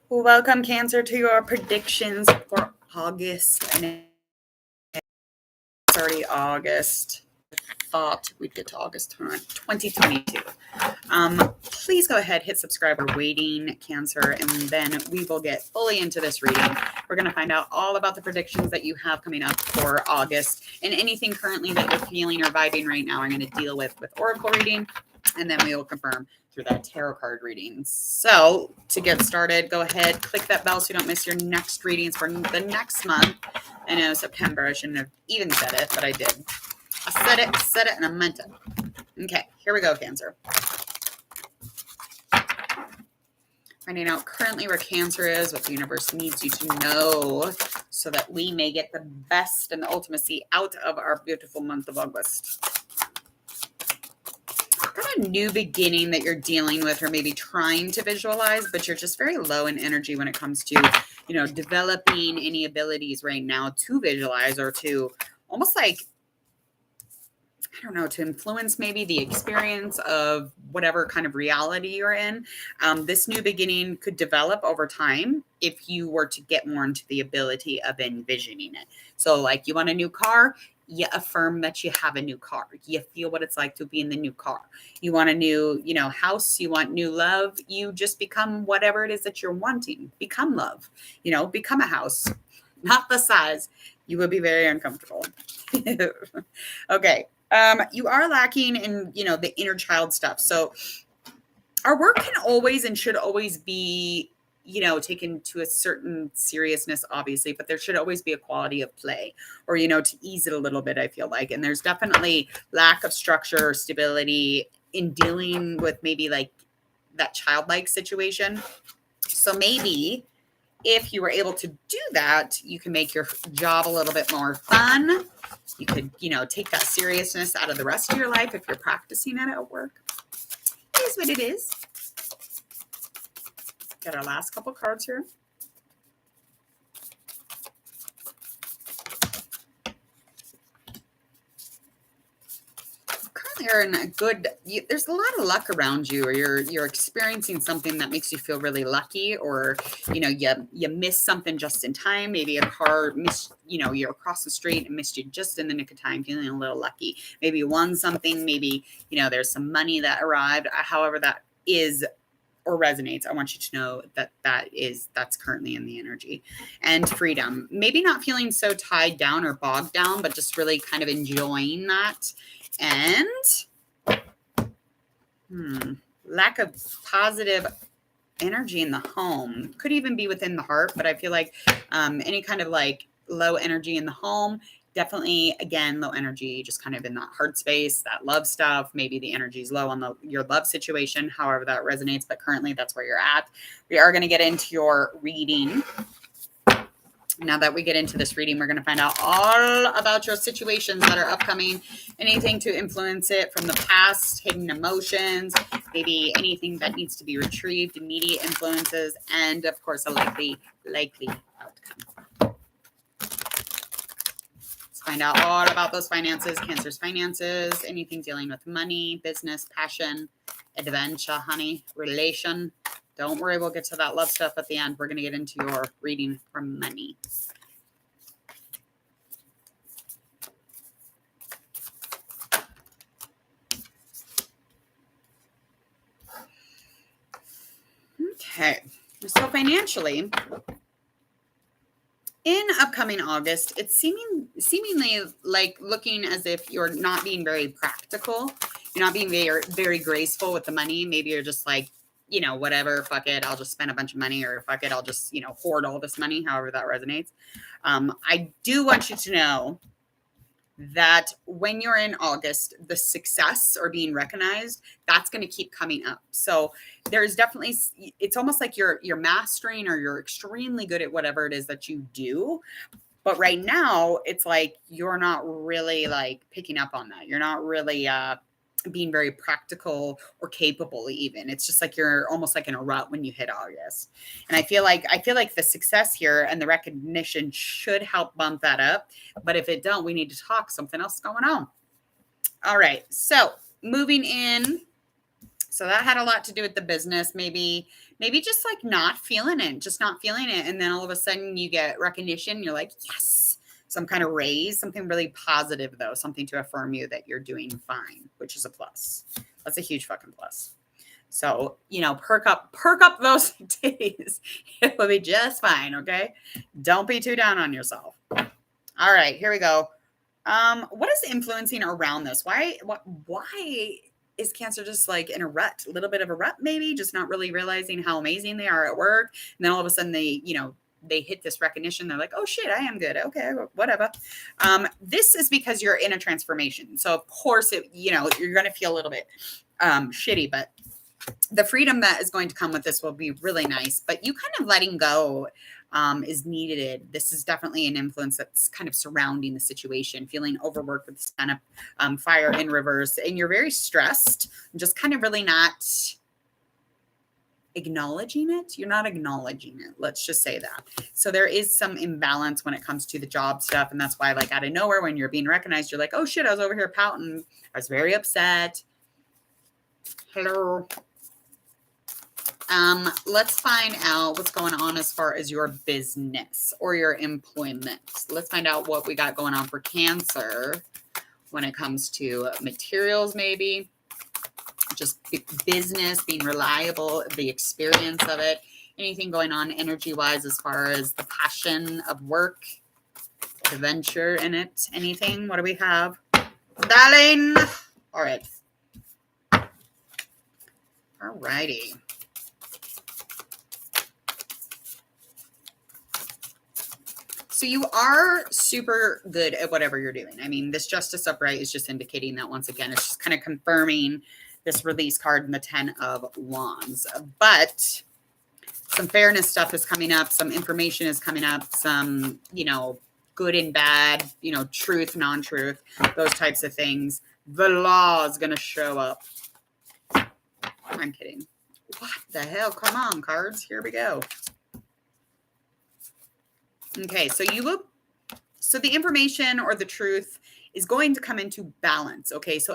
Welcome, Cancer, to your predictions for August. And it's already August. Thought we'd get to August 2022. Please go ahead, hit subscribe. We're waiting, Cancer, and then we will get fully into this reading. We're going to find out all about the predictions that you have coming up for August and anything currently that you're feeling or vibing right now. I'm going to deal with Oracle reading, and then we will confirm through that tarot card reading. So to get started, go ahead, click that bell so you don't miss your next readings for the next month. I know September, I shouldn't have even said it, but I did. I said it, and I meant it. Okay, here we go, Cancer. Finding out currently where Cancer is, what the universe needs you to know so that we may get the best and the ultimacy out of our beautiful month of August. Got a new beginning that you're dealing with or maybe trying to visualize, but you're just very low in energy when it comes to, developing any abilities right now to visualize or to almost like, to influence maybe the experience of whatever kind of reality you're in. This new beginning could develop over time if you were to get more into the ability of envisioning it. So like you want a new car, you affirm that you have a new car. You feel what it's like to be in the new car. You want a new, house. You want new love. You just become whatever it is that you're wanting. Become love, become a house, not the size. You will be very uncomfortable. Okay. You are lacking in, the inner child stuff. So our work can always and should always be, taken to a certain seriousness, obviously, but there should always be a quality of play or, to ease it a little bit, I feel like. And there's definitely lack of structure or stability in dealing with maybe like that childlike situation. So maybe if you were able to do that, you can make your job a little bit more fun. You could, take that seriousness out of the rest of your life if you're practicing it at work. It is what it is. Got our last couple cards here. You're in a good, there's a lot of luck around you, or you're experiencing something that makes you feel really lucky, or you miss something just in time. Maybe a car missed, you're across the street and missed you just in the nick of time, feeling a little lucky. Maybe you won something. Maybe there's some money that arrived. However that is or resonates, I want you to know that's currently in the energy. And freedom, maybe not feeling so tied down or bogged down, but just really kind of enjoying that. And lack of positive energy in the home. Could even be within the heart, but I feel like any kind of like low energy in the home, definitely, again, low energy, just kind of in that heart space, that love stuff. Maybe the energy is low on your love situation, however that resonates, but currently that's where you're at. We are going to get into your reading. Now that we get into this reading, we're going to find out all about your situations that are upcoming, anything to influence it from the past, hidden emotions, maybe anything that needs to be retrieved, immediate influences, and of course, a likely outcome. Let's find out all about those finances, Cancer's finances, anything dealing with money, business, passion, adventure, honey, relation. Don't worry, we'll get to that love stuff at the end. We're going to get into your reading for money. Okay, so financially, in upcoming August, it's seemingly like looking as if you're not being very practical. You're not being very, very graceful with the money. Maybe you're just like, whatever, fuck it, I'll just spend a bunch of money, or fuck it, I'll just, hoard all this money, however that resonates. I do want you to know that when you're in August, the success or being recognized, that's going to keep coming up. So there's definitely, it's almost like you're mastering, or you're extremely good at whatever it is that you do. But right now, it's like you're not really like picking up on that. You're not really being very practical or capable even. It's just like you're almost like in a rut when you hit August. And I feel like the success here and the recognition should help bump that up. But if it don't, we need to talk. Something else going on. All right. So moving in. So that had a lot to do with the business, maybe maybe just like not feeling it, just not feeling it. And then all of a sudden you get recognition. You're like, yes, some kind of raise, something really positive though, something to affirm you that you're doing fine, which is a plus. That's a huge fucking plus. So, perk up those days. It will be just fine. Okay. Don't be too down on yourself. All right, here we go. What is influencing around this? Why is Cancer just like in a rut, a little bit of a rut, maybe just not really realizing how amazing they are at work. And then all of a sudden they hit this recognition. They're like, oh shit, I am good. Okay, whatever. This is because you're in a transformation. So of course you're going to feel a little bit shitty, but the freedom that is going to come with this will be really nice. But you kind of letting go is needed. This is definitely an influence that's kind of surrounding the situation, feeling overworked with this kind of fire in reverse, and you're very stressed, just kind of really not acknowledging it. You're not acknowledging it. Let's just say that. So there is some imbalance when it comes to the job stuff. And that's why, like, out of nowhere, when you're being recognized, you're like, oh shit, I was over here pouting. I was very upset. Hello. Let's find out what's going on as far as your business or your employment. Let's find out what we got going on for Cancer when it comes to materials, maybe just business, being reliable, the experience of it, anything going on energy wise as far as the passion of work, the venture in it, anything. What do we have? Darling. All right. All righty. So you are super good at whatever you're doing. I mean, this Justice upright is just indicating that once again, it's just kind of confirming this release card in the 10 of Wands. But some fairness stuff is coming up. Some information is coming up. Some, good and bad, truth, non-truth, those types of things. The law is going to show up. I'm kidding. What the hell? Come on, cards. Here we go. Okay, so the information or the truth is going to come into balance. Okay, so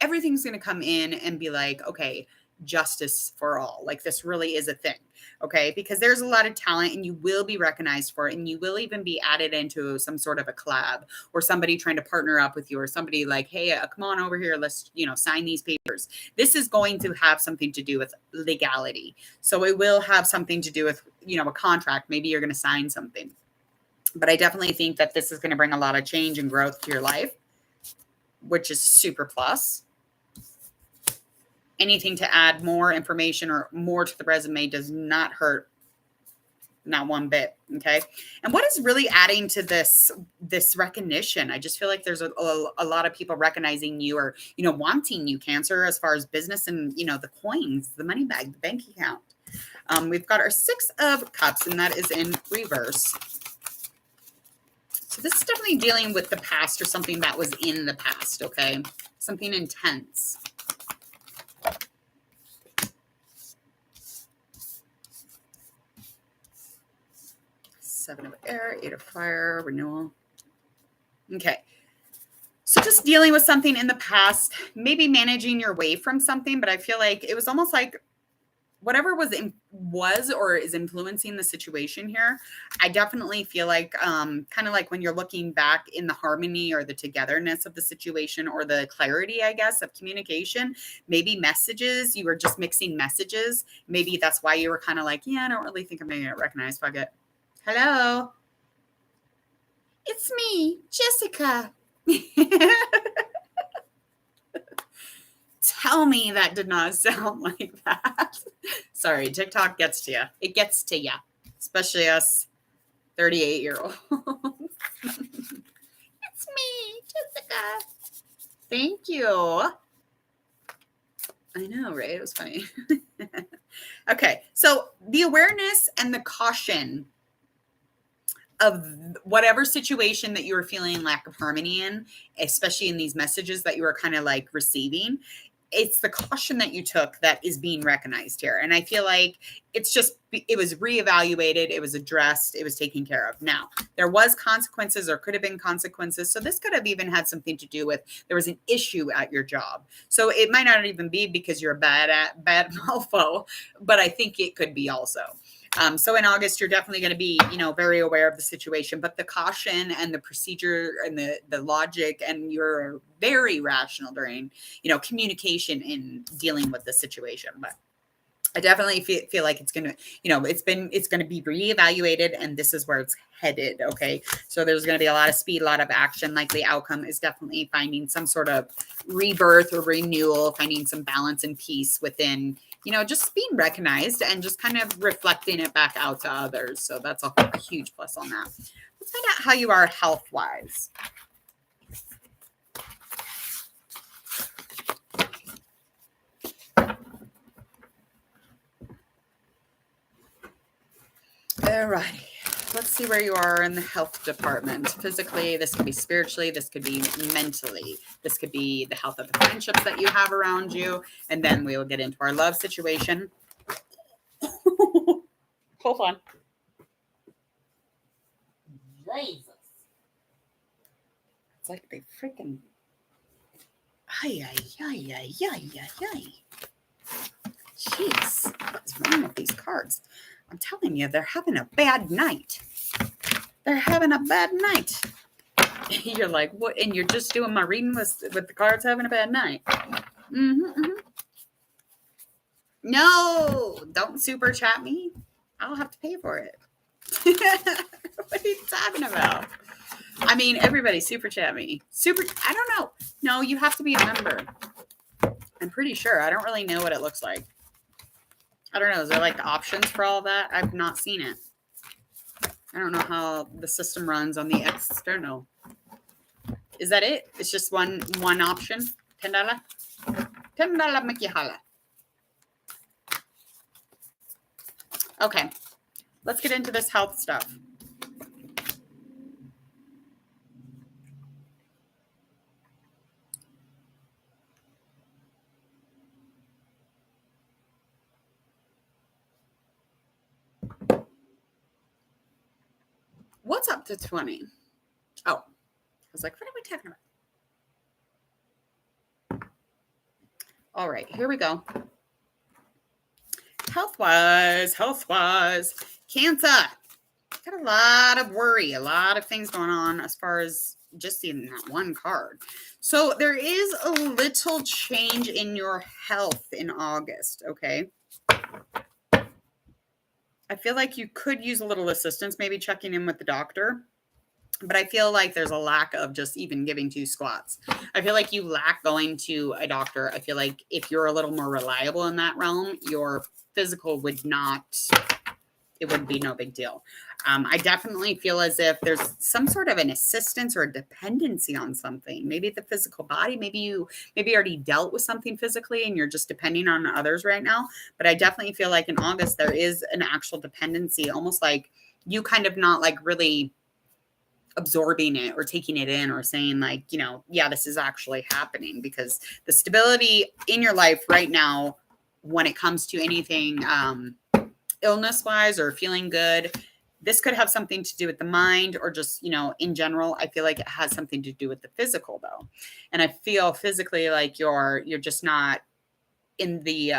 everything's going to come in and be like, okay, justice for all. Like this really is a thing. Okay, because there's a lot of talent and you will be recognized for it, and you will even be added into some sort of a collab or somebody trying to partner up with you, or somebody like, hey, come on over here, let's sign these papers. This is going to have something to do with legality. So it will have something to do with a contract. Maybe you're going to sign something. But I definitely think that this is going to bring a lot of change and growth to your life, which is super plus. Anything to add more information or more to the resume does not hurt, not one bit. Okay. And what is really adding to this recognition? I just feel like there's a lot of people recognizing you or, wanting you, Cancer, as far as business and, the coins, the money bag, the bank account. We've got our 6 of Cups, and that is in reverse. So this is definitely dealing with the past or something that was in the past. Okay. Something intense. Seven of air, 8 of fire, renewal. Okay. So just dealing with something in the past, maybe managing your way from something, but I feel like it was almost like whatever was or is influencing the situation here. I definitely feel like kind of like when you're looking back in the harmony or the togetherness of the situation or the clarity, I guess, of communication, maybe messages, you were just mixing messages. Maybe that's why you were kind of like, yeah, I don't really think I'm going to get recognized. Fuck it. Hello. It's me, Jessica. Tell me that did not sound like that. Sorry, TikTok gets to you. It gets to you, especially us 38-year-olds. It's me, Jessica. Thank you. I know, right? It was funny. Okay, so the awareness and the caution of whatever situation that you were feeling lack of harmony in, especially in these messages that you were kind of like receiving, it's the caution that you took that is being recognized here. And I feel like it was reevaluated, it was addressed, it was taken care of. Now, there was consequences or could have been consequences. So this could have even had something to do with there was an issue at your job. So it might not even be because you're a bad mofo, but I think it could be also. So in August, you're definitely going to be, very aware of the situation, but the caution and the procedure and the logic, and you're very rational during, communication in dealing with the situation. But I definitely feel like it's going to, it's going to be reevaluated, and this is where it's headed. Okay. So there's going to be a lot of speed, a lot of action. Likely outcome is definitely finding some sort of rebirth or renewal, finding some balance and peace within, just being recognized and just kind of reflecting it back out to others. So that's a huge plus on that. Let's find out how you are health wise. Alrighty, let's see where you are in the health department. Physically, this could be spiritually, this could be mentally, this could be the health of the friendships that you have around you, and then we will get into our love situation. Hold on. Jesus. It's like they freaking... Ay. Jeez, what's wrong with these cards? I'm telling you, they're having a bad night. They're having a bad night. You're like, what? And you're just doing my reading with the cards having a bad night. No, don't super chat me. I'll have to pay for it. What are you talking about? I mean, everybody super chat me. I don't know. No, you have to be a member. I'm pretty sure. I don't really know what it looks like. I don't know. Is there like options for all that? I've not seen it. I don't know how the system runs on the external. Is that it? It's just one option? $10? $10 make you holla. Okay. Let's get into this health stuff. What's up to 20? Oh, I was like, what are we talking about? All right, here we go. Health-wise, Cancer. Got a lot of worry, a lot of things going on as far as just seeing that one card. So there is a little change in your health in August, okay? I feel like you could use a little assistance, maybe checking in with the doctor. But I feel like there's a lack of just even giving two squats. I feel like you lack going to a doctor. I feel like if you're a little more reliable in that realm, your physical would be no big deal. I definitely feel as if there's some sort of an assistance or a dependency on something. Maybe the physical body, maybe you already dealt with something physically and you're just depending on others right now. But I definitely feel like in August, there is an actual dependency, almost like you kind of not like really absorbing it or taking it in or saying like, yeah, this is actually happening, because the stability in your life right now, when it comes to anything, illness wise or feeling good, this could have something to do with the mind or just, in general. I feel like it has something to do with the physical though. And I feel physically like you're just not in the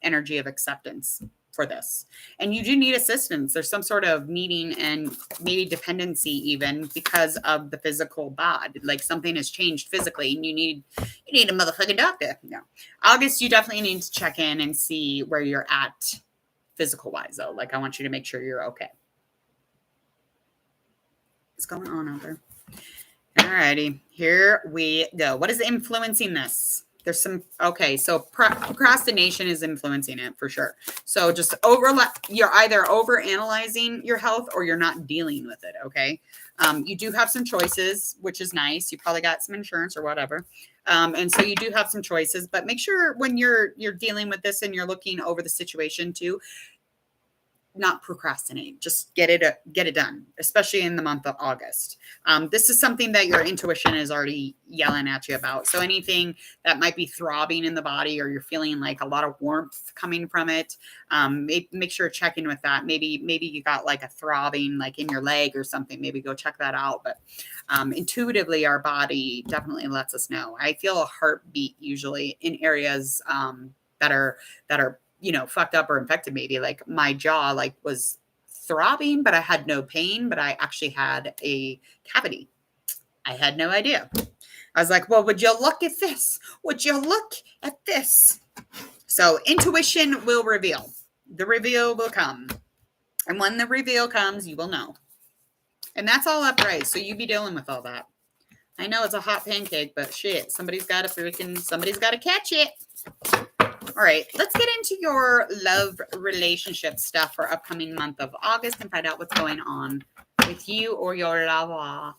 energy of acceptance for this. And you do need assistance. There's some sort of needing and maybe dependency even because of the physical body. Like something has changed physically and you need a motherfucking doctor. No. August, you definitely need to check in and see where you're at physical wise though. Like I want you to make sure you're okay. What's going on out there? All righty, here we go. What is influencing this? There's some, okay, so procrastination is influencing it for sure. So just you're either over analyzing your health or you're not dealing with it, okay? You do have some choices, which is nice. You probably got some insurance or whatever. And so you do have some choices, but make sure when you're dealing with this and you're looking over the situation too, not procrastinate, just get it done, especially in the month of August. This is something that your intuition is already yelling at you about. So anything that might be throbbing in the body, or you're feeling like a lot of warmth coming from it, make sure to check in with that. Maybe you got like a throbbing like in your leg or something. Maybe go check that out. But intuitively, our body definitely lets us know. I feel a heartbeat usually in areas that are fucked up or infected. Maybe like my jaw like was throbbing, but I had no pain, but I actually had a cavity. I had no idea. I was like, well, would you look at this? Would you look at this? So intuition will reveal. The reveal will come. And when the reveal comes, you will know. And that's all upright. So you be dealing with all that. I know it's a hot pancake, but shit, somebody's got to catch it. All right, let's get into your love relationship stuff for upcoming month of August and find out what's going on with you or your lover.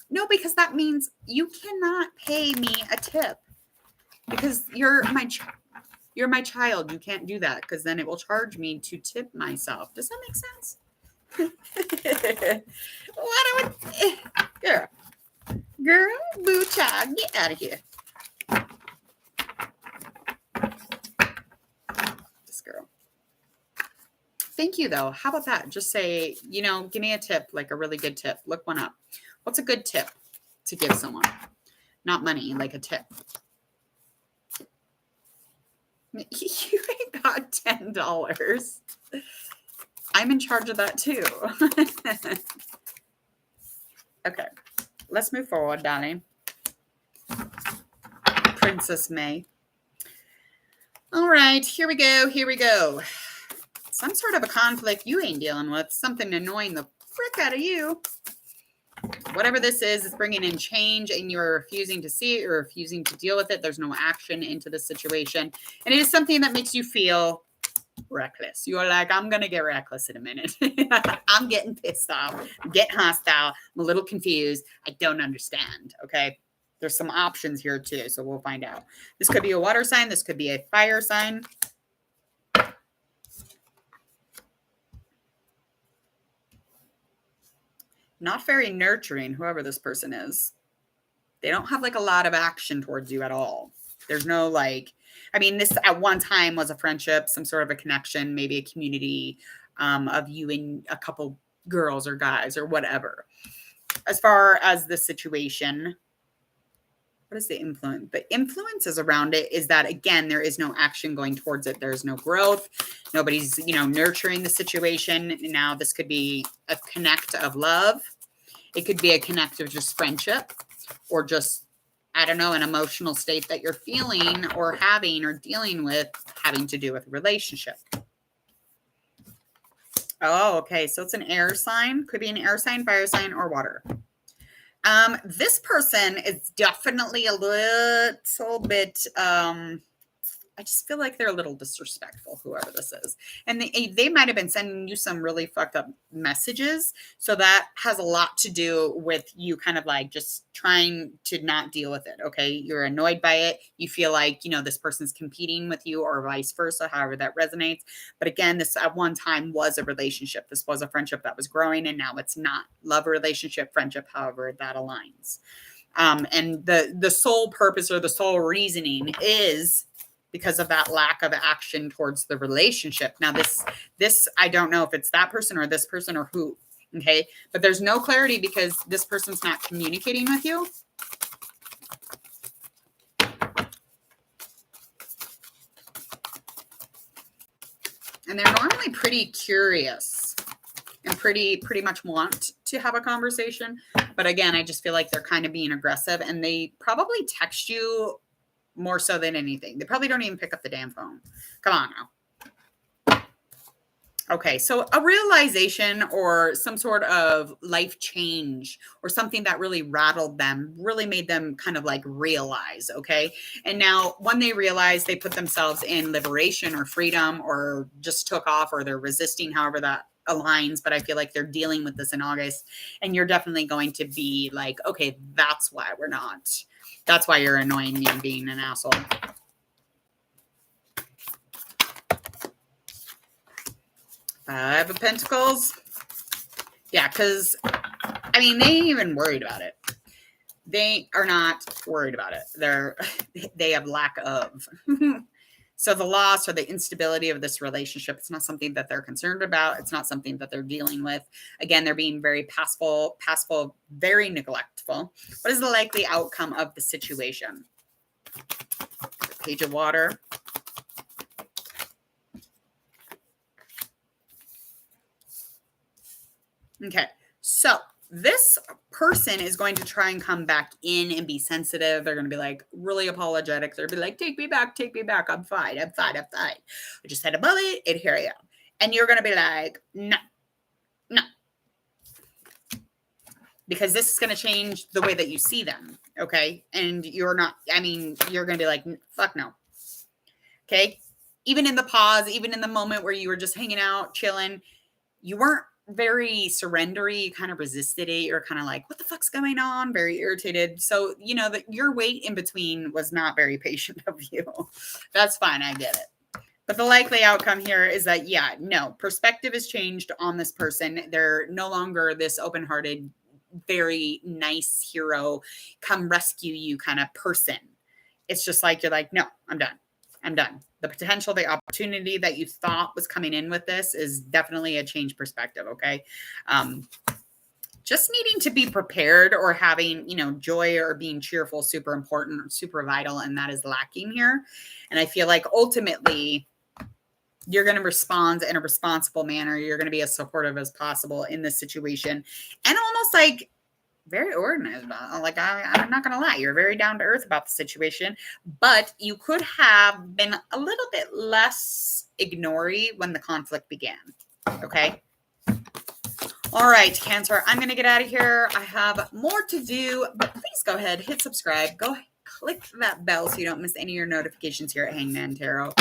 No, because that means you cannot pay me a tip because you're my child. You can't do that because then it will charge me to tip myself. Does that make sense? Girl, boo child, get out of here. Girl. Thank you though. How about that? Just say, give me a tip, like a really good tip. Look one up. What's a good tip to give someone? Not money, like a tip. You ain't got $10. I'm in charge of that too. Okay. Let's move forward, darling. Princess May. All right, here we go. Some sort of a conflict you ain't dealing with. Something annoying the frick out of you. Whatever this is bringing in change and you're refusing to see it. You're refusing to deal with it. There's no action into the situation. And it is something that makes you feel reckless. You're like, I'm going to get reckless in a minute. I'm getting pissed off. I'm getting hostile. I'm a little confused. I don't understand. Okay. There's some options here too, so we'll find out. This could be a water sign. This could be a fire sign. Not very nurturing, whoever this person is. They don't have like a lot of action towards you at all. There's no this at one time was a friendship, some sort of a connection, maybe a community of you and a couple girls or guys or whatever. As far as the situation, what is the influence? The influences around it is that, again, there is no action going towards it. There's no growth. Nobody's, nurturing the situation. Now, this could be a connect of love. It could be a connect of just friendship or just, I don't know, an emotional state that you're feeling or having or dealing with having to do with a relationship. Oh, okay. So it's an air sign. Could be an air sign, fire sign, or water. This person is definitely a little bit, I just feel like they're a little disrespectful, whoever this is. And they might have been sending you some really fucked up messages. So that has a lot to do with you kind of like just trying to not deal with it. Okay. You're annoyed by it. You feel like, this person's competing with you or vice versa, however that resonates. But again, this at one time was a relationship. This was a friendship that was growing and now it's not. Love, relationship, friendship, however that aligns. And the sole purpose or the sole reasoning is because of that lack of action towards the relationship. Now, this I don't know if it's that person or this person or who, okay? But there's no clarity because this person's not communicating with you. And they're normally pretty curious and pretty much want to have a conversation. But again, I just feel like they're kind of being aggressive and they probably text you more so than anything. They probably don't even pick up the damn phone. Come on now. Okay, so a realization or some sort of life change or something that really rattled them, really made them kind of like realize, okay? And now when they realize, they put themselves in liberation or freedom or just took off or they're resisting, however that aligns. But I feel like they're dealing with this in August and you're definitely going to be like, okay, that's why we're not. That's why you're annoying me and being an asshole. Five of Pentacles. Yeah, because, I mean, they ain't even worried about it. They are not worried about it. They have lack of. So the loss or the instability of this relationship, it's not something that they're concerned about. It's not something that they're dealing with. Again, they're being very passive, very neglectful. What is the likely outcome of the situation? Page of Water. Okay, so this person is going to try and come back in and be sensitive. They're going to be like really apologetic. They're going to be like, take me back. I'm fine. I just had a bullet and here I am. And you're going to be like, no. Because this is going to change the way that you see them. Okay. And you're not, I mean, you're going to be like, fuck no. Okay. Even in the pause, even in the moment where you were just hanging out, chilling, you weren't very surrendery. You kind of resisted it. You're kind of like, what the fuck's going on? Very irritated. So, you know, that your wait in between was not very patient of you. That's fine. I get it. But the likely outcome here is that, yeah, no, perspective has changed on this person. They're no longer this open-hearted, very nice hero, come rescue you kind of person. It's just like, you're like, no, I'm done. The potential, the opportunity that you thought was coming in with this is definitely a change perspective. Okay. Just needing to be prepared or having, you know, joy or being cheerful, super important, super vital. And that is lacking here. And I feel like ultimately you're going to respond in a responsible manner. You're going to be as supportive as possible in this situation. And almost like very organized about it. Like, I'm not going to lie. You're very down to earth about the situation, but you could have been a little bit less ignory when the conflict began. Okay. All right, Cancer, I'm going to get out of here. I have more to do, but please go ahead, hit subscribe. Go click that bell so you don't miss any of your notifications here at Hangman Tarot.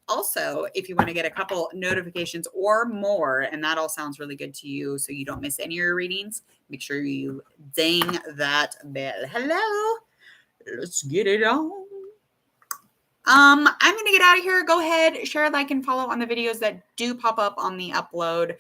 Also, if you want to get a couple notifications or more, and that all sounds really good to you so you don't miss any of your readings, make sure you ding that bell. Hello. Let's get it on. I'm going to get out of here. Go ahead, share, like, and follow on the videos that do pop up on the upload.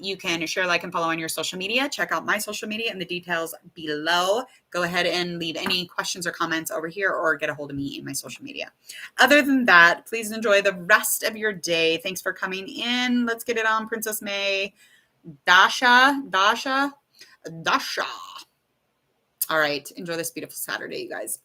You can share, like, and follow on your social media. Check out my social media in the details below. Go ahead and leave any questions or comments over here or get a hold of me in my social media. Other than that, please enjoy the rest of your day. Thanks for coming in. Let's get it on, Princess May. Dasha. All right. Enjoy this beautiful Saturday, you guys.